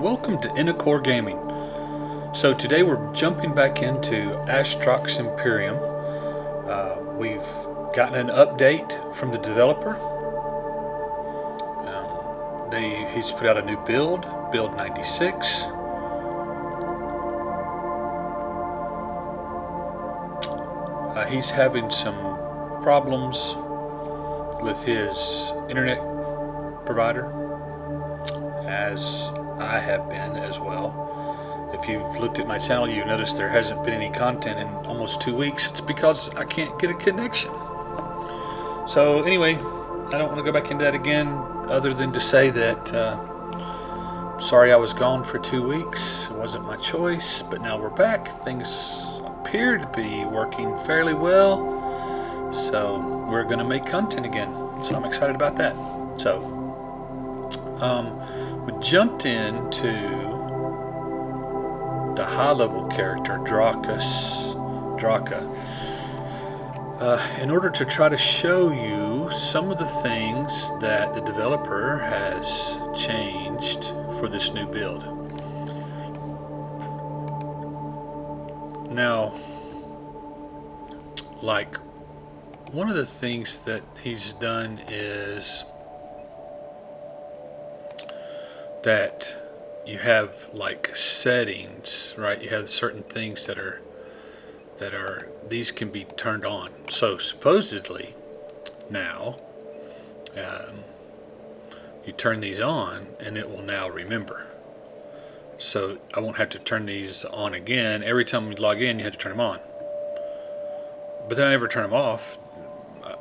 welcome to Core Gaming. So today we're jumping back into Astrox Imperium. We've gotten an update from the developer. He's put out a new build 96. He's having some problems with his internet provider, as I have been as well. If you've looked at my channel, you notice there hasn't been any content in almost 2 weeks. It's because I can't get a connection. So anyway, I don't want to go back into that again, other than to say that sorry I was gone for 2 weeks. It wasn't my choice, but now we're back. Things appear to be working fairly well, so we're going to make content again. So I'm excited about that. So we jumped into the high-level character Draka in order to try to show you some of the things that the developer has changed for this new build. Now, like, one of the things that he's done is that you have like settings, right? You have certain things that are these can be turned on. So supposedly now you turn these on and it will now remember. So I won't have to turn these on again. Every time we log in, you have to turn them on. But then I never turn them off,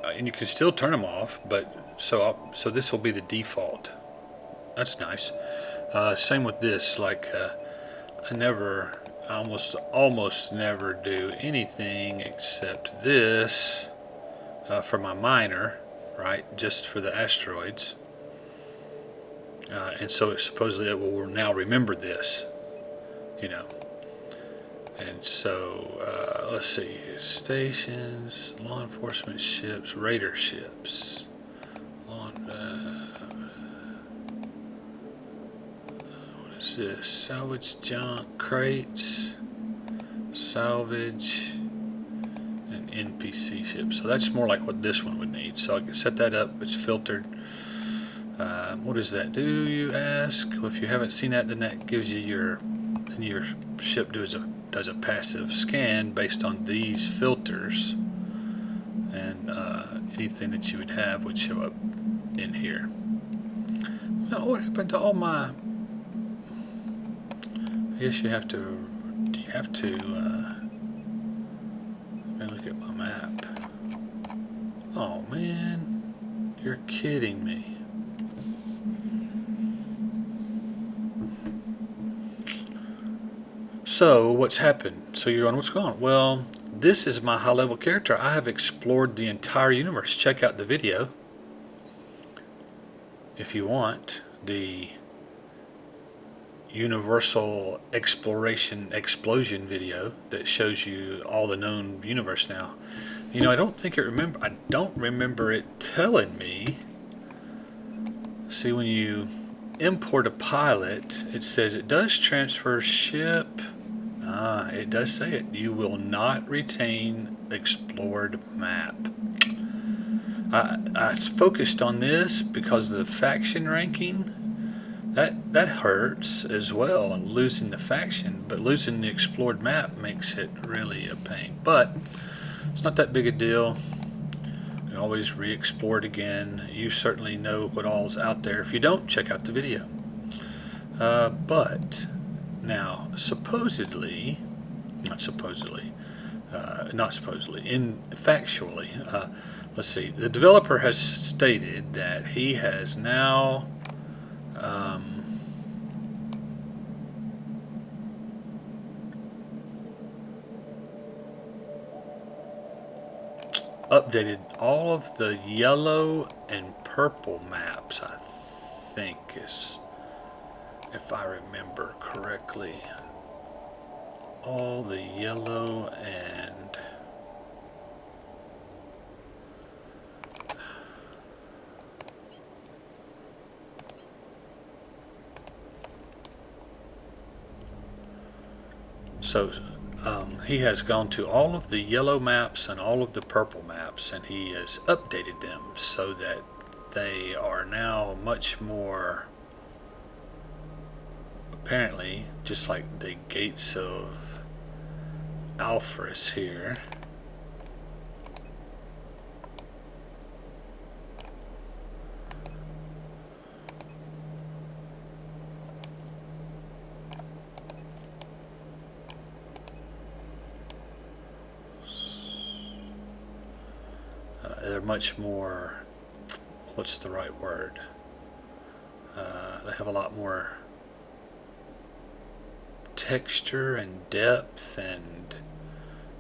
and you can still turn them off. But so this will be the default. That's nice. Same with this. Like I almost never do anything except this for my miner, right? Just for the asteroids. And so supposedly it will now remember this, you know. And so let's see, stations, law enforcement ships, raider ships, what is this? Salvage junk crates, salvage, and NPC ships. So that's more like what this one would need. So I can set that up. It's filtered. What does that do, you ask? Well, if you haven't seen that, then that gives you your ship does a passive scan based on these filters, and anything that you would have would show up in here. Now, what happened to all my? I guess you have to. Let me look at my map. Oh man, you're kidding me. So what's happened? So you're on, what's going on? Well, this is my high-level character. I have explored the entire universe. Check out the video if you want, the universal exploration explosion video that shows you all the known universe now. You know, I don't remember it telling me. See, when you import a pilot, it says it does transfer ship. It does say it. You will not retain explored map. I focused on this because of the faction ranking. That hurts as well, losing the faction, but losing the explored map makes it really a pain. But it's not that big a deal. You can always re-explore it again. You certainly know what all's out there. If you don't, check out the video. But now, factually, let's see, the developer has stated that he has now updated all of the yellow and purple maps, I think, is, if I remember correctly, all the yellow and So he has gone to all of the yellow maps and all of the purple maps, and he has updated them so that they are now much more, apparently, just like the gates of Alphys here. They're much more, what's the right word? They have a lot more texture and depth, and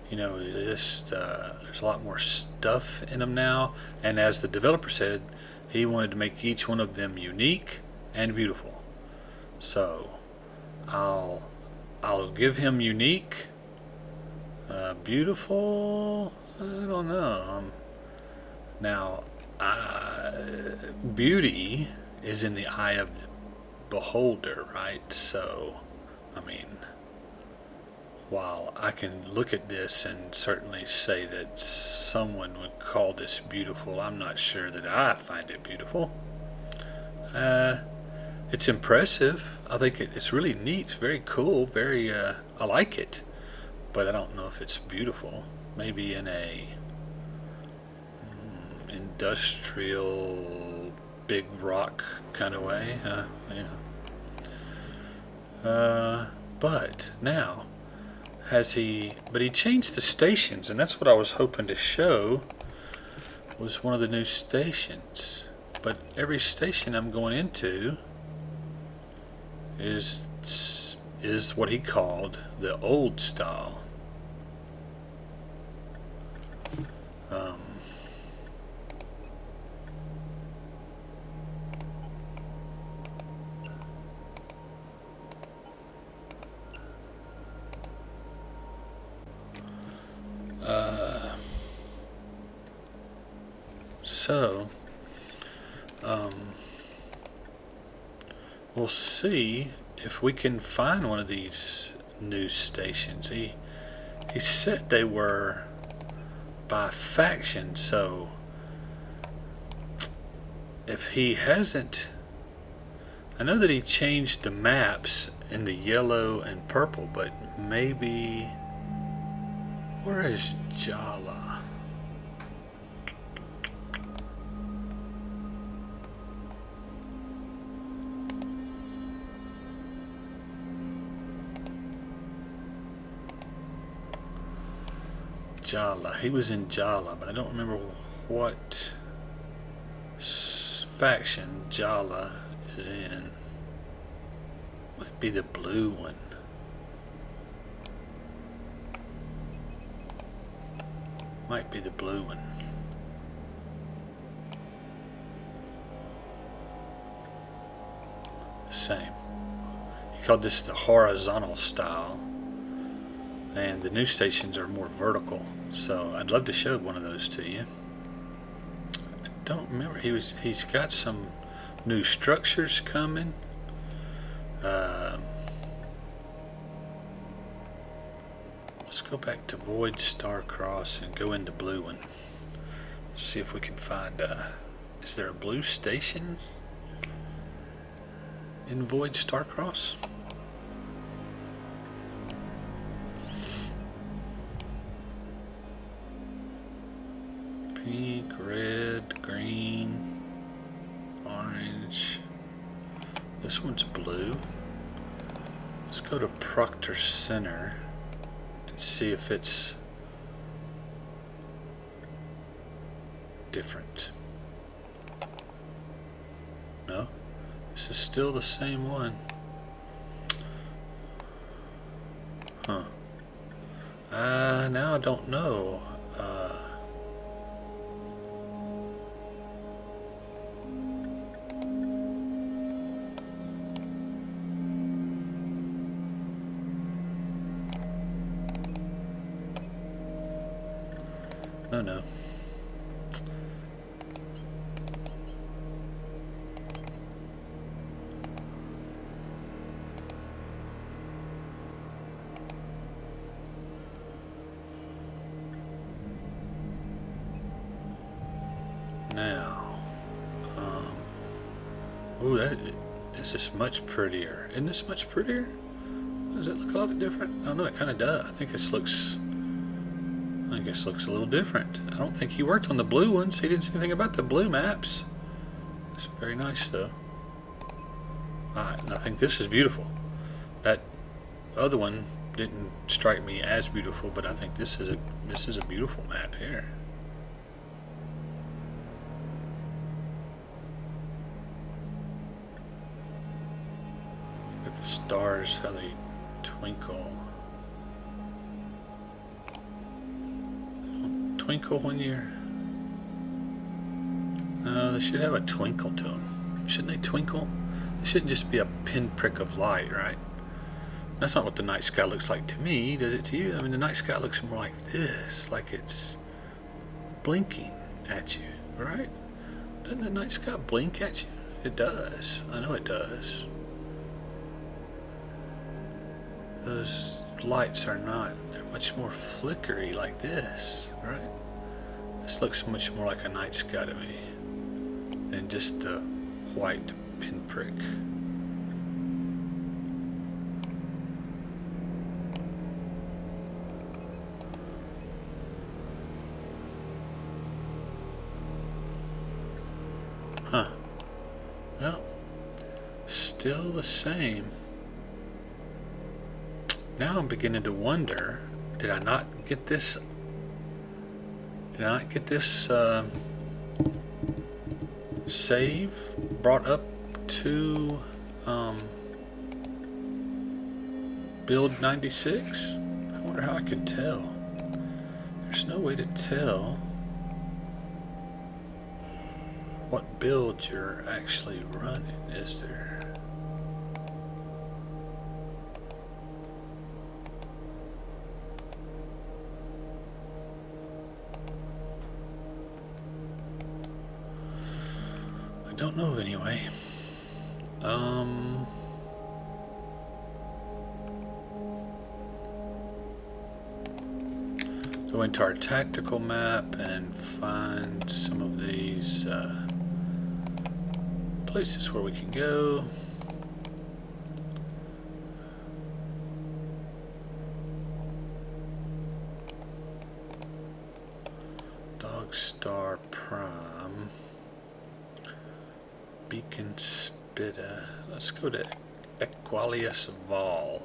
you know, just there's a lot more stuff in them now. And as the developer said, he wanted to make each one of them unique and beautiful. So I'll give him unique. Beautiful, I don't know. Now, beauty is in the eye of the beholder, right? So, I mean, while I can look at this and certainly say that someone would call this beautiful, I'm not sure that I find it beautiful. It's impressive. I think it's really neat. It's very cool. I like it. But I don't know if it's beautiful. Maybe in a industrial big rock kind of way, you know. But now, but he changed the stations, and that's what I was hoping to show, was one of the new stations. But every station I'm going into is what he called the old style. So, we'll see if we can find one of these new stations. He said they were by faction, so if he hasn't, I know that he changed the maps in the yellow and purple, but maybe, where is Jala? Jala. He was in Jala, but I don't remember what faction Jala is in. Might be the blue one. Might be the blue one. Same. He called this the horizontal style, and the new stations are more vertical. So I'd love to show one of those to you. I don't remember. He's got some new structures coming. Let's go back to Void Starcross and go into blue one. Let's see if we can find. Is there a blue station in Void Starcross? Pink, red, green, orange. This one's blue. Let's go to Proctor Center and see if it's different. No, this is still the same one. Huh. Now I don't know. No. Now, ooh, that is just much prettier. Isn't this much prettier? Does it look a lot different? I don't know. It kind of does. I think this looks. I guess looks a little different. I don't think he worked on the blue ones. He didn't say anything about the blue maps. It's very nice though. Alright, and I think this is beautiful. That other one didn't strike me as beautiful, but I think this is a beautiful map here. Look at the stars, how they twinkle. Twinkle when you're... No, they should have a twinkle to them. Shouldn't they twinkle? It shouldn't just be a pinprick of light, right? That's not what the night sky looks like to me, does it to you? I mean, the night sky looks more like this, like it's blinking at you, right? Doesn't the night sky blink at you? It does. I know it does. Those lights are not. They're much more flickery like this, right? This looks much more like a night sky to me than just the white pinprick. Huh. Well, still the same. Now I'm beginning to wonder, did I not get this? Did I not get this save brought up to build 96? I wonder how I could tell. There's no way to tell what build you're actually running, is there? I don't know anyway. Go into our tactical map and find some of these places where we can go. Dog Star Prime. Beacon Spitta. Let's go to Equalius Vol.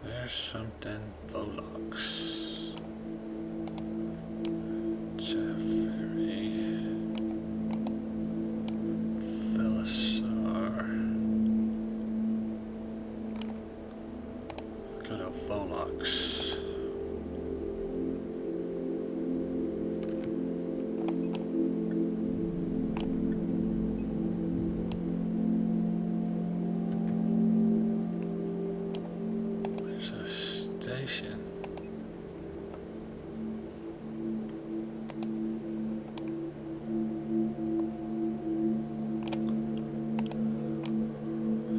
There's something. Volox. Jeffrey. Velisar. Go to Volox. Station.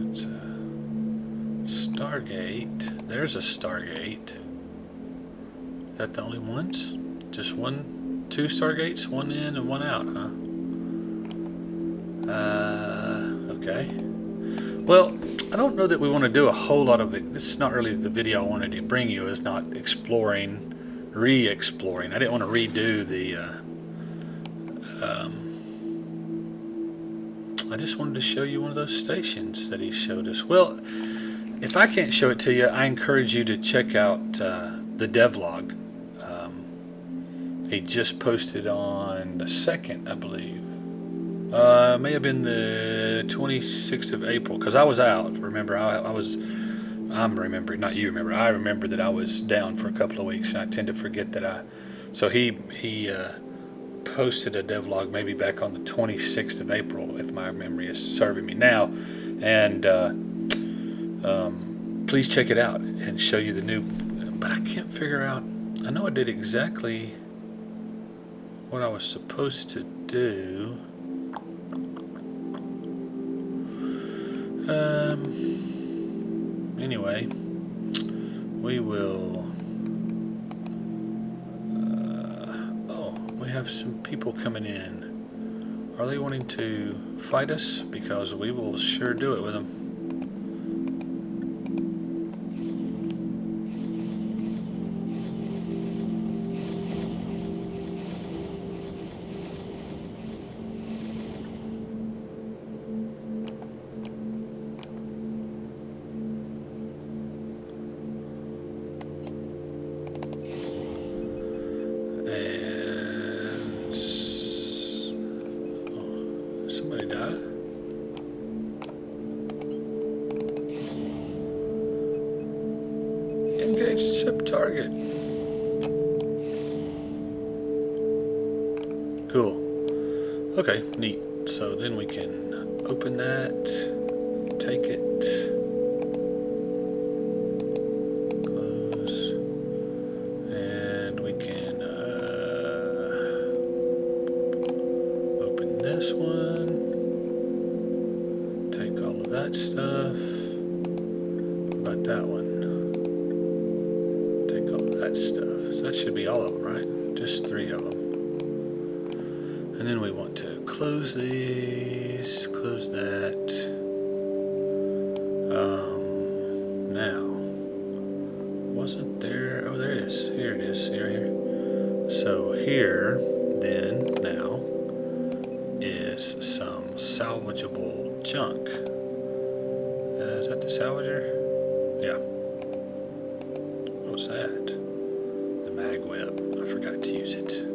It's a Stargate. There's a Stargate. Is that the only ones? Just one, two Stargates, one in and one out, huh? Okay. Well, I don't know that we want to do a whole lot of it. This is not really the video I wanted to bring you. Is not exploring, re-exploring. I didn't want to redo the. I just wanted to show you one of those stations that he showed us. Well, if I can't show it to you, I encourage you to check out the devlog. He just posted on the 2nd, I believe. May have been the 26th of April, because I was out. Remember, I'm remembering, not you remember. I remember that I was down for a couple of weeks, and I tend to forget that so he posted a devlog maybe back on the 26th of April, if my memory is serving me now, and please check it out and show you the new. But I can't figure out. I know I did exactly what I was supposed to do. Anyway, we will. Oh, we have some people coming in. Are they wanting to fight us? Because we will sure do it with them. Somebody died. Engage ship target. Cool. Okay, neat. So then we can open that, take it, close, and we can open this one, take all of that stuff. What about that one? Take all of that stuff. So that should be all of them, right? Just 3 of them. And then we want to close these, close that. Now, wasn't there? Oh, there it is. Here it is. Here. So here, then, now, is some salvageable junk. Is that the salvager? Yeah. What was that? The mag web. I forgot to use it.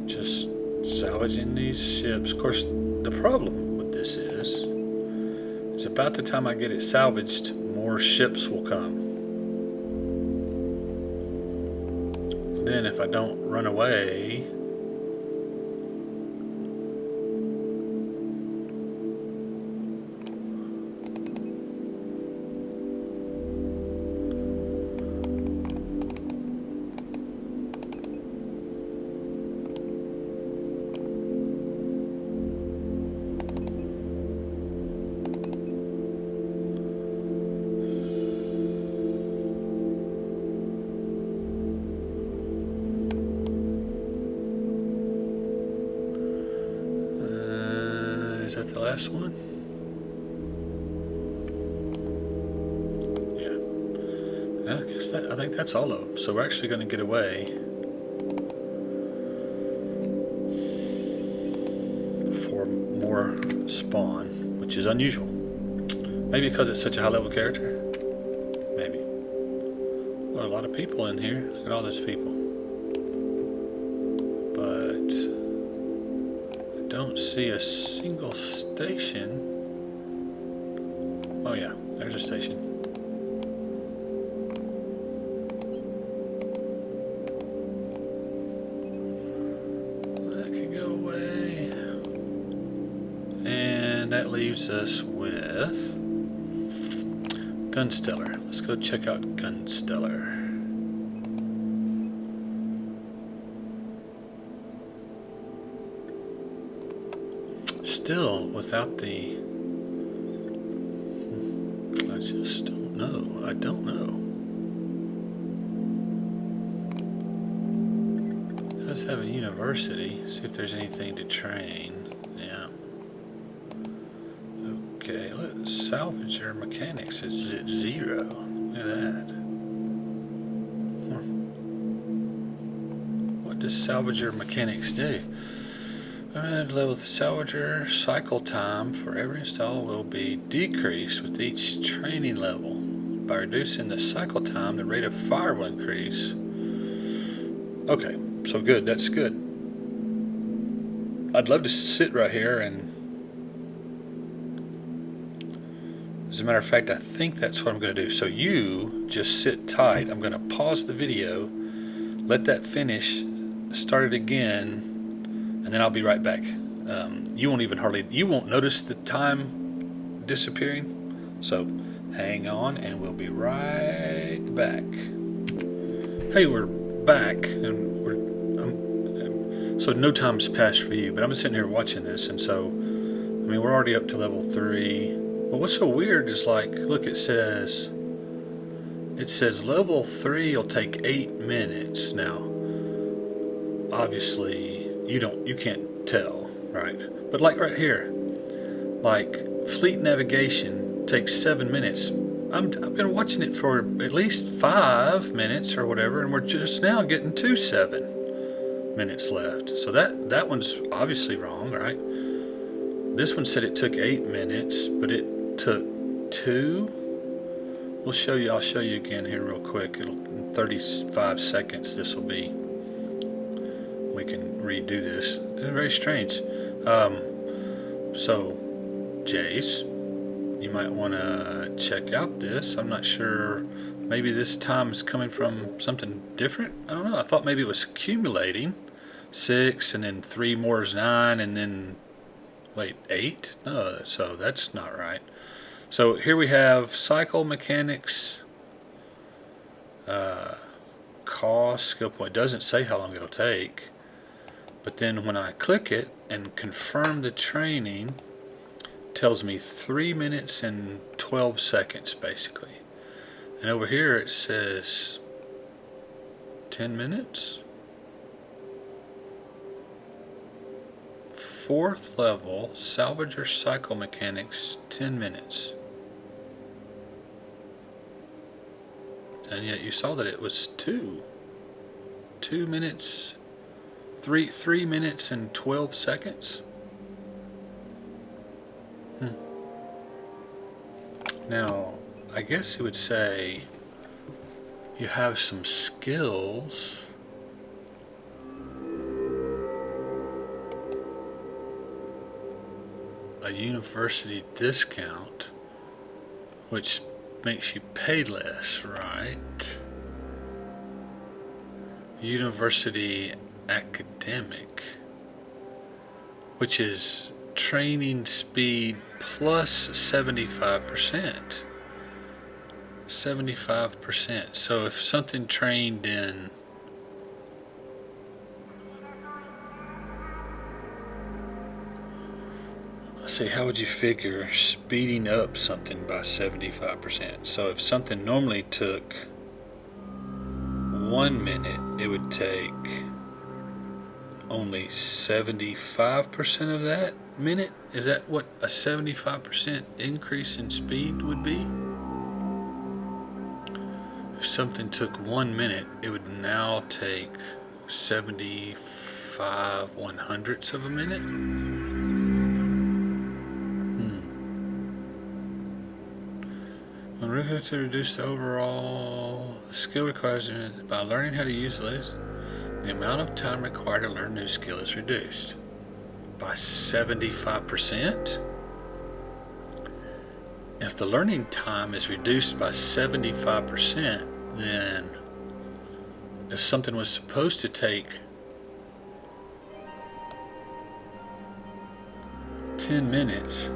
Just salvaging these ships. Of course, the problem with this is about the time I get it salvaged, more ships will come. And then if I don't run away, is that the last one? Yeah. I think that's all of them. So we're actually going to get away for more spawn, which is unusual. Maybe because it's such a high level character. Maybe. Well, a lot of people in here. Look at all those people. But I don't see a single station. Oh yeah, there's a station. That can go away. And that leaves us with Gunstellar. Let's go check out Gunstellar. Still without the Let's have a university. See if there's anything to train. Yeah. Okay, let's salvage your mechanics. It's at 0. Look at that. What does salvager mechanics do? Level the salvager cycle time for every install will be decreased with each training level. By reducing the cycle time, the rate of fire will increase. Okay, so good. That's good. I'd love to sit right here and, as a matter of fact, I think that's what I'm going to do. So you just sit tight. I'm going to pause the video, let that finish, start it again, and then I'll be right back. You won't notice the time disappearing. So hang on, and we'll be right back. Hey, we're back, and so no time's passed for you, but I'm sitting here watching this, and so, I mean, we're already up to level 3. But what's so weird is, like, look, it says level 3 will take 8 minutes. Now, obviously, you can't tell, right? But like right here, like fleet navigation takes 7 minutes. I've been watching it for at least 5 minutes or whatever, and we're just now getting to 7 minutes left. So that one's obviously wrong, right? This one said it took 8 minutes, but it took 2. I'll show you again here real quick. In 35 seconds this will be. We can redo this. It's very strange. So Jace, you might want to check out this. I'm not sure. Maybe this time is coming from something different. I don't know. I thought maybe it was accumulating 6, and then 3 more is 9, and then wait, 8. No, so that's not right. So here we have cycle mechanics, cost, skill point. Doesn't say how long it'll take, but then when I click it and confirm the training, it tells me 3 minutes and 12 seconds basically. And over here it says 10 minutes. 4th level, salvager cycle mechanics, 10 minutes. And yet you saw that it was 2 minutes, 3 minutes and 12 seconds. Now, I guess it would say you have some skills. A university discount, which makes you pay less, right? University academic, which is training speed plus 75%. 75%. So if something trained in, let's see, how would you figure speeding up something by 75%? So if something normally took 1 minute, it would take only 75% of that minute? Is that what a 75% increase in speed would be? If something took 1 minute, it would now take 75 1/100ths of a minute? When we're to reduce the overall skill requires by learning how to use this, the amount of time required to learn a new skill is reduced by 75%. If the learning time is reduced by 75%, then if something was supposed to take 10 minutes,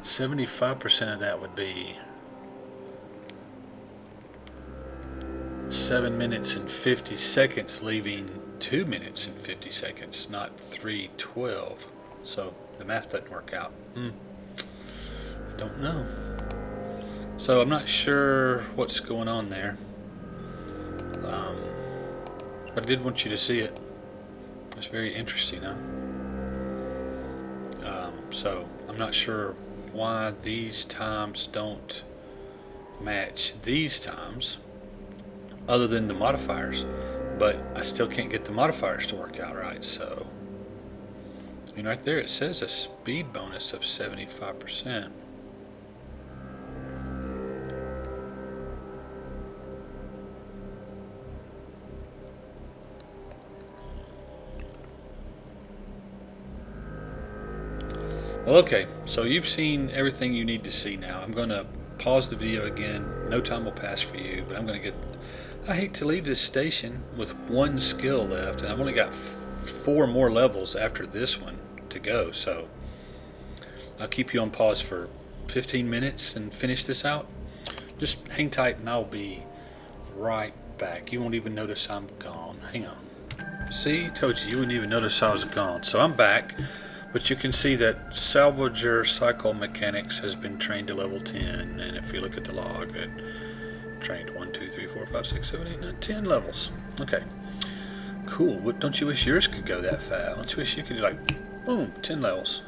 75% of that would be 7 minutes and 50 seconds, leaving 2 minutes and 50 seconds, not 3:12. So the math doesn't work out. I don't know. So I'm not sure what's going on there. But I did want you to see it. It's very interesting, huh? So I'm not sure why these times don't match these times, other than the modifiers, but I still can't get the modifiers to work out right. So, right there it says a speed bonus of 75%. Well, okay, so you've seen everything you need to see now. I'm going to pause the video again. No time will pass for you, but I'm going to get... I hate to leave this station with one skill left, and I've only got 4 more levels after this one to go, so I'll keep you on pause for 15 minutes and finish this out. Just hang tight and I'll be right back. You won't even notice I'm gone. Hang on. See, told you wouldn't even notice I was gone. So I'm back. But you can see that Salvager Cycle Mechanics has been trained to level 10, and if you look at the log, it trained 1, 2, 3, 4, 5, 6, 7, 8, 9, 10 levels. Okay, cool. Don't you wish yours could go that fast? Don't you wish you could do like, boom, 10 levels?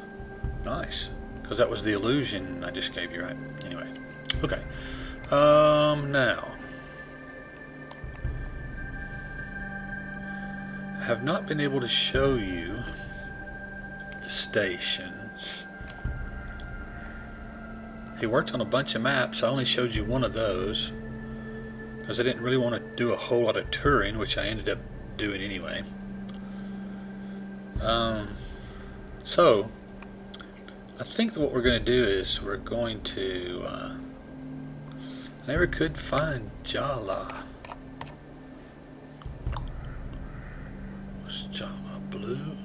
Nice, because that was the illusion I just gave you, right? Anyway, okay. Now, I have not been able to show you stations. He worked on a bunch of maps. I only showed you one of those because I didn't really want to do a whole lot of touring, which I ended up doing anyway. So I think that what we're going to do is we're going to I never could find Jala. Was Jala blue?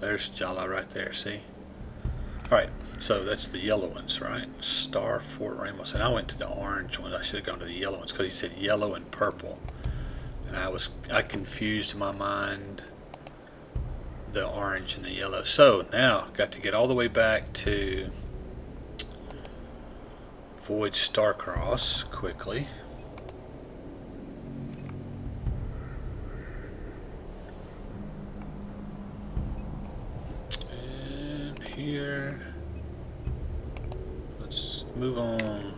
There's Jala right there, see? Alright, so that's the yellow ones, right? Star, Fort Ramos. And I went to the orange ones. I should have gone to the yellow ones because he said yellow and purple. And I confused in my mind the orange and the yellow. So now got to get all the way back to Void Starcross quickly. Here, let's move on.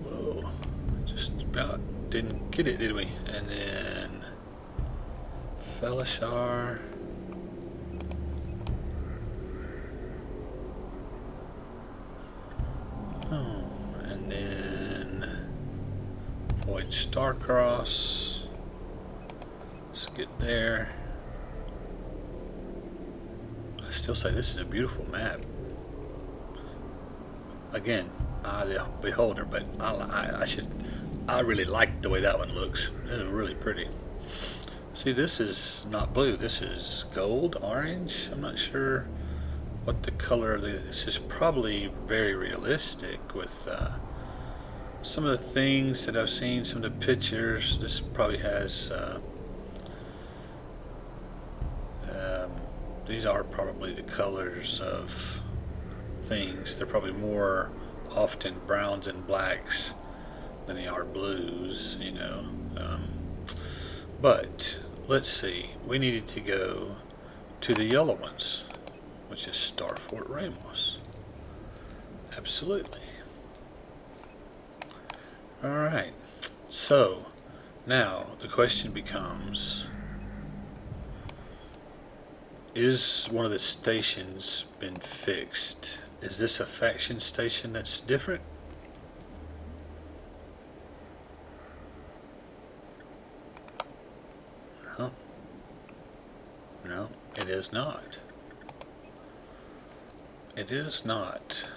Whoa, just about didn't get it, did we? And then Felishar. Oh, and then Void Starcross. Let's get there. I still say this is a beautiful map. Again, I the beholder, but I really like the way that one looks. It's really pretty. See, this is not blue. This is gold, orange. I'm not sure what the color of this is. Probably very realistic with some of the things that I've seen, some of the pictures. This probably has. These are probably the colors of things. They're probably more often browns and blacks than they are blues, you know. But let's see. We needed to go to the yellow ones, which is Star Fort Ramos. Absolutely. All right. So now the question becomes, is one of the stations been fixed? Is this a faction station that's different? Huh? No, it is not. It is not.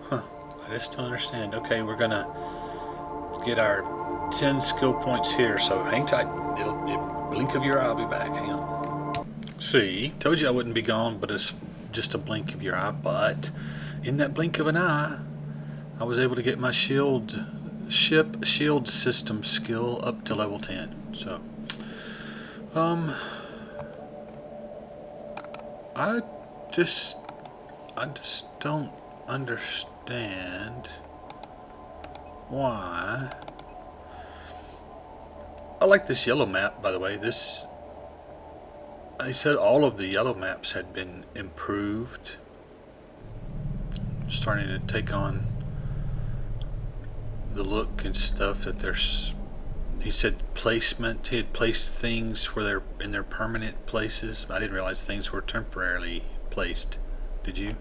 Huh. I just don't understand. Okay, we're gonna get our 10 skill points here, so hang tight. It'll blink of your eye, I'll be back. Hang on. See, told you I wouldn't be gone, but it's just a blink of your eye. But in that blink of an eye, I was able to get my ship shield system skill up to level 10. So, I just don't understand why. I like this yellow map, by the way. I said all of the yellow maps had been improved, starting to take on the look and stuff that there's. He said placement. He had placed things where they're in their permanent places. I didn't realize things were temporarily placed. Did you?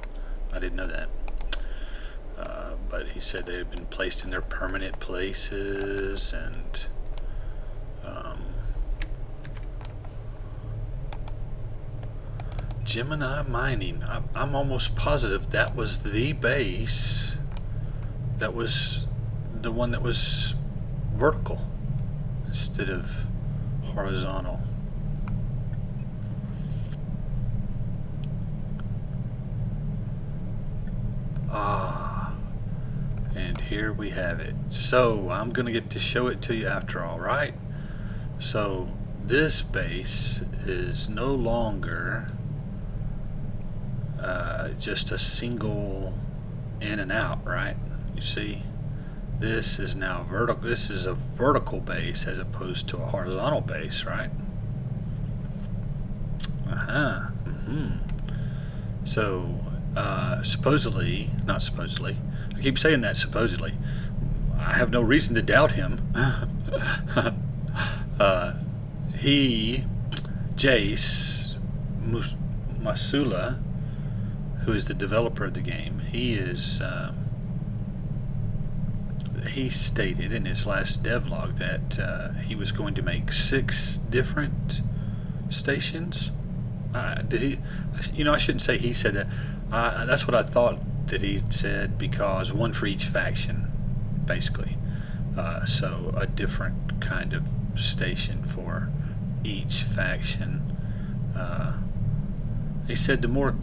I didn't know that. But he said they had been placed in their permanent places, and Gemini mining. I'm almost positive that was the base. That was the one that was vertical instead of horizontal. And here we have it. So I'm gonna get to show it to you after all, right? So this base is no longer just a single in and out, right? You see, this is now vertical. This is a vertical base as opposed to a horizontal base, right? So supposedly, not supposedly, I keep saying that supposedly, I have no reason to doubt him. Jace Masula, who is the developer of the game, he stated in his last devlog that he was going to make 6 different stations. Did he? You know, I shouldn't say he said that. That's what I thought that he said, because one for each faction, basically. So a different kind of station for each faction. He said the more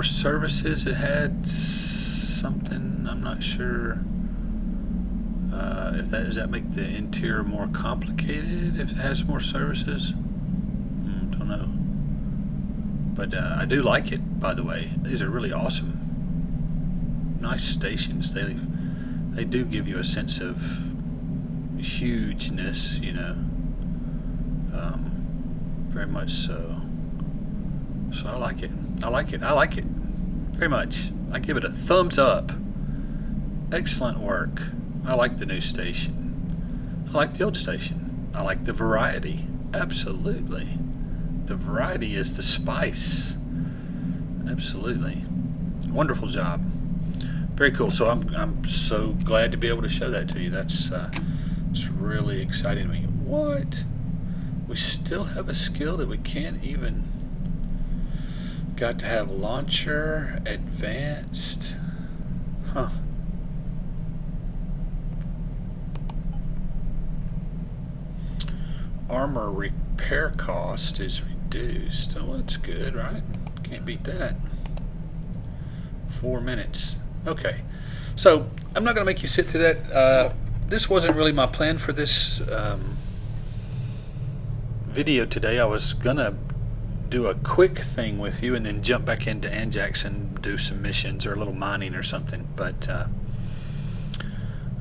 services it had, something. I'm not sure if that does that make the interior more complicated if it has more services. Don't know. But I do like it, by the way. These are really awesome, nice stations. They do give you a sense of hugeness, you know. Very much so. So I like it. I like it. I like it very much. I give it a thumbs up. Excellent work. I like the new station. I like the old station. I like the variety. Absolutely. The variety is the spice. Absolutely. Wonderful job. Very cool. So I'm so glad to be able to show that to you. That's it's really exciting to me. What? We still have a skill that we can't even. Got to have launcher advanced. Huh. Armor repair cost is reduced. Oh, that's good, right? Can't beat that. 4 minutes. Okay. So I'm not going to make you sit through that. This wasn't really my plan for this video today. I was going to do a quick thing with you and then jump back into Anjax and do some missions or a little mining or something. But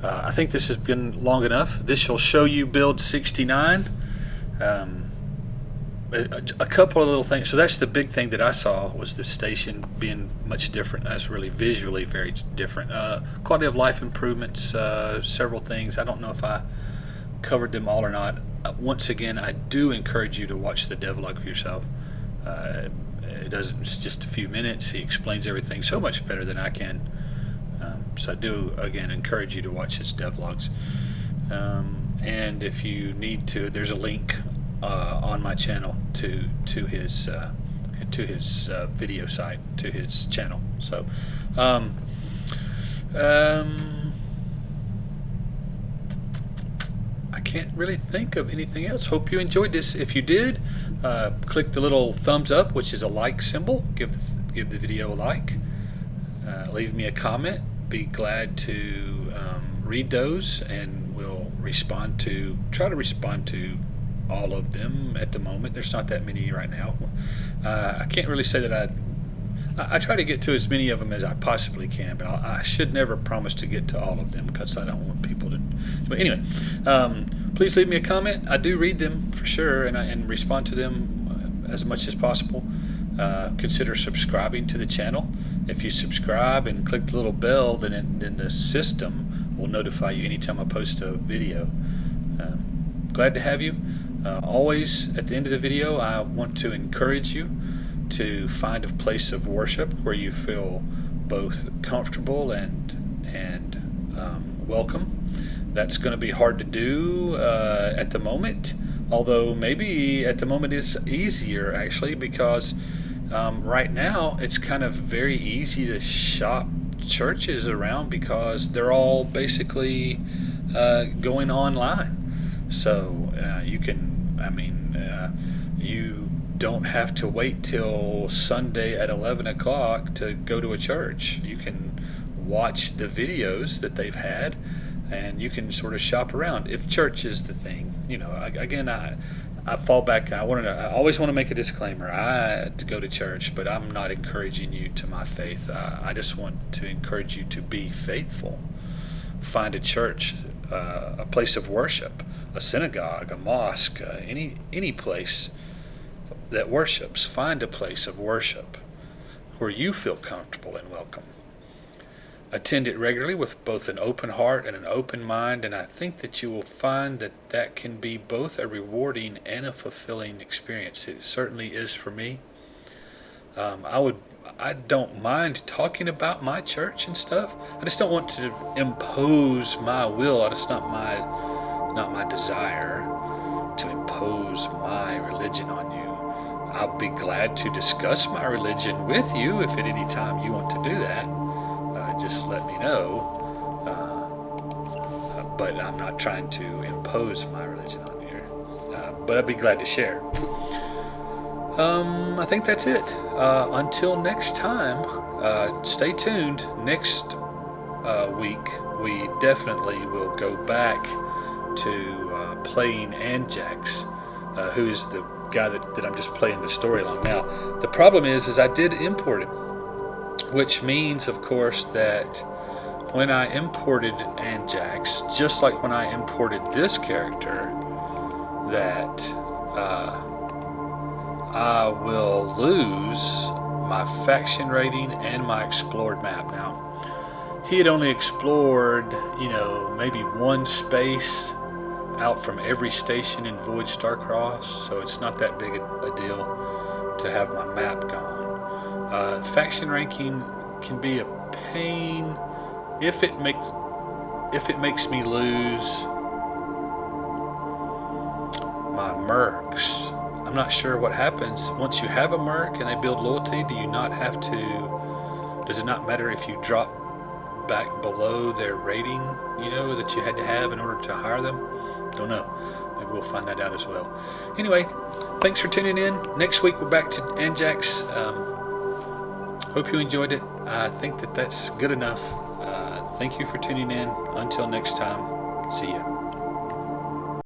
I think this has been long enough. This will show you build 69. A couple of little things. So that's the big thing that I saw, was the station being much different. That's really visually very different. Quality of life improvements, several things. I don't know if I covered them all or not. Once again, I do encourage you to watch the devlog for yourself. It's just a few minutes. He explains everything so much better than I can. So I do, again, encourage you to watch his devlogs. And if you need to, there's a link on my channel to his video site, to his channel. So can't really think of anything else. Hope you enjoyed this. If you did, click the little thumbs up, which is a like symbol. Give the video a like. Leave me a comment. Be glad to read those, and we'll try to respond to all of them at the moment. There's not that many right now. I can't really say that I try to get to as many of them as I possibly can, but I should never promise to get to all of them because I don't want people to. But anyway, please leave me a comment. I do read them for sure, and respond to them as much as possible. Consider subscribing to the channel. If you subscribe and click the little bell, then the system will notify you anytime I post a video. Glad to have you. Always at the end of the video, I want to encourage you to find a place of worship where you feel both comfortable and welcome. That's going to be hard to do at the moment, although maybe at the moment it's easier actually, because right now it's kind of very easy to shop churches around because they're all basically going online. So you don't have to wait till Sunday at 11 o'clock to go to a church. You can watch the videos that they've had, and you can sort of shop around if church is the thing. I fall back. I always want to make a disclaimer. I go to church, but I'm not encouraging you to my faith. I just want to encourage you to be faithful. Find a church, a place of worship, a synagogue, a mosque, any place that worships. Find a place of worship where you feel comfortable and welcome. Attend it regularly with both an open heart and an open mind, and I think that you will find that can be both a rewarding and a fulfilling experience. It certainly is for me. I don't mind talking about my church and stuff. I just don't want to impose my will. It's not my desire to impose my religion on you. I'll be glad to discuss my religion with you if at any time you want to do that. Just let me know. But I'm not trying to impose my religion on you. But I'd be glad to share. I think that's it. Until next time, stay tuned. Next week, we definitely will go back to playing Anjax, who's the guy that I'm just playing the story along now. The problem is I did import him, which means, of course, that when I imported Anjax, just like when I imported this character, that I will lose my faction rating and my explored map. Now, he had only explored, maybe one space out from every station in Void Starcross, so it's not that big a deal to have my map gone. Faction ranking can be a pain if it makes me lose my mercs. I'm not sure what happens once you have a merc and they build loyalty. Does it not matter if you drop back below their rating, that you had to have in order to hire them? Don't know. Maybe we'll find that out as well. Anyway, thanks for tuning in. Next week we're back to Anjax. Hope you enjoyed it. I think that's good enough. Thank you for tuning in. Until next time, see ya.